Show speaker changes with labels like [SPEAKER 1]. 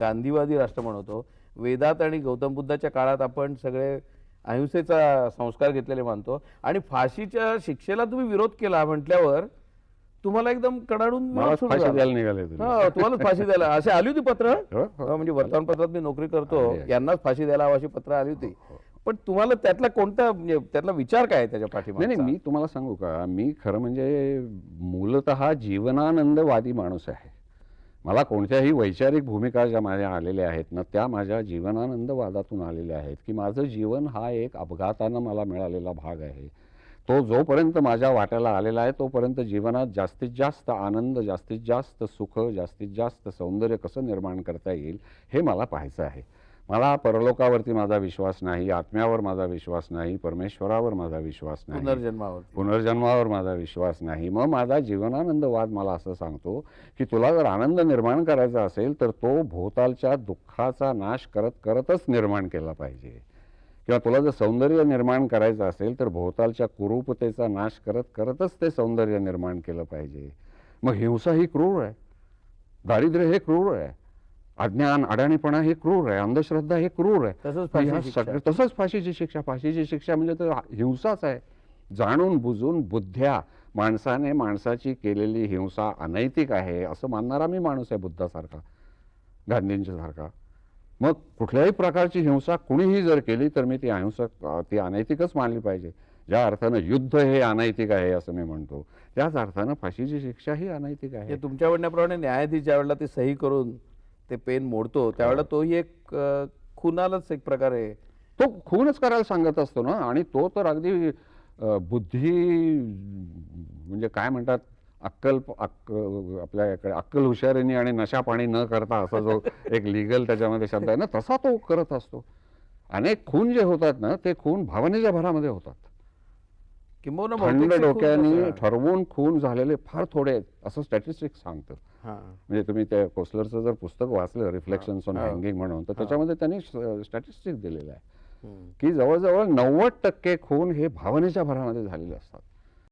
[SPEAKER 1] गांधीवादी राष्ट्र म्हणतो. वेदात आणि गौतम बुद्धाच्या काळात आपण सगळे अहिंसेचा संस्कार घेतलेले मानतो आणि फाशीच्या शिक्षेला तुम्ही विरोध केला म्हटल्यावर तुम्हाला एकदम कडाडून
[SPEAKER 2] मला
[SPEAKER 1] विरोध सुरू
[SPEAKER 2] फाशी
[SPEAKER 1] झाला.
[SPEAKER 2] द्यायला निघाले तुम्ही.
[SPEAKER 1] हा, तुम्हालाच फाशी द्यायला असे आली होती पत्र.
[SPEAKER 2] हो, हो.
[SPEAKER 1] म्हणजे वर्तमानपत्रात मी नोकरी करतो,
[SPEAKER 2] आहे.
[SPEAKER 1] यांनाच फाशी द्यायला हवी अशी पत्र आली होती. पण तुम्हाला त्यातला कोणता म्हणजे त्यातला विचार काय आहे त्याच्या
[SPEAKER 2] नाही
[SPEAKER 1] पाठीमागे?
[SPEAKER 2] नाही, मी तुम्हाला सांगू का, मी खरं म्हणजे मूलतः जीवनानंदवादी माणूस आहे. मला कोणत्याही वैचारिक भूमिका ज्या माझ्या आलेल्या आहेत ना, त्या माझ्या जीवनानंदवादातून आलेल्या आहेत, की माझं जीवन हा एक अपघातानं मला मिळालेला भाग आहे. तो जोपर्यंत माझ्या वाट्याला आलेला आहे तोपर्यंत जीवनात जास्तीत जास्त आनंद, जास्तीत जास्त सुख, जास्तीत जास्त सौंदर्य कसं निर्माण करता येईल हे मला पाहायचं आहे. मला परलोकावरती माझा विश्वास नाही, आत्म्यावर माझा विश्वास नाही, परमेश्वरावर माझा विश्वास नाही, पुनर्जन्मावर माझा विश्वास नाही. मग माझा जीवनानंदवाद मला असं सांगतो की तुला जर आनंद निर्माण करायचा असेल तर तो भोवतालच्या दुःखाचा नाश करत करतच निर्माण केला पाहिजे. किंवा तुला जर सौंदर्य निर्माण करायचं असेल तर भोवतालच्या कुरूपतेचा नाश करत करतच ते सौंदर्य निर्माण केलं पाहिजे. मग हिंसा ही क्रूर आहे, दारिद्र्य हे क्रूर आहे, अज्ञान अडाणीपणा हे क्रूर आहे, अंधश्रद्धा हे क्रूर आहे. तसंच फाशीची शिक्षा. फाशीची शिक्षा म्हणजे तर हिंसाच आहे. जाणून बुजून बुद्ध्या माणसाने माणसाची केलेली हिंसा अनैतिक आहे असं मानणारा मी माणूस आहे, बुद्धासारखा, गांधींच्या सारखा. मग कुठल्याही प्रकारची हिंसा कुणीही जर केली तर मी ती अनैतिकच मानली पाहिजे. ज्या अर्थानं युद्ध हे अनैतिक आहे असं मी म्हणतो, त्याच अर्थानं फाशीची शिक्षा ही अनैतिक आहे.
[SPEAKER 1] तुमच्या म्हणण्याप्रमाणे न्यायाधीश ज्या वेळेला ते सही करून ते पेन मोडतो त्यावेळेला तोही एक खुनालाच एक प्रकारे
[SPEAKER 2] तो खूनच करायला सांगत असतो ना. आणि तो तर अगदी बुद्धी म्हणजे काय म्हणतात, आपल्याकडे अक्कल हुशारीने आणि नशा पाणी न करता असा जो एक लिगल त्याच्यामध्ये शब्द आहे ना, तसा तो करत असतो. अनेक खून जे होतात ना ते खून भावनेच्या भरामध्ये होतात.
[SPEAKER 1] किंबहुना
[SPEAKER 2] थंड डोक्याने ठरवून खून झालेले फार थोडे आहेत असं स्टॅटिस्टिक्स सांगतं. म्हणजे तुम्ही त्या कोसलरचं जर पुस्तक वाचलं, रिफ्लेक्शन्स ऑन हँगिंग म्हणून, तर त्याच्यामध्ये त्यांनी स्टॅटिस्टिक्स दिलेलं आहे की जवळजवळ 90% खून हे भावनेच्या भरामध्ये झालेले असतात.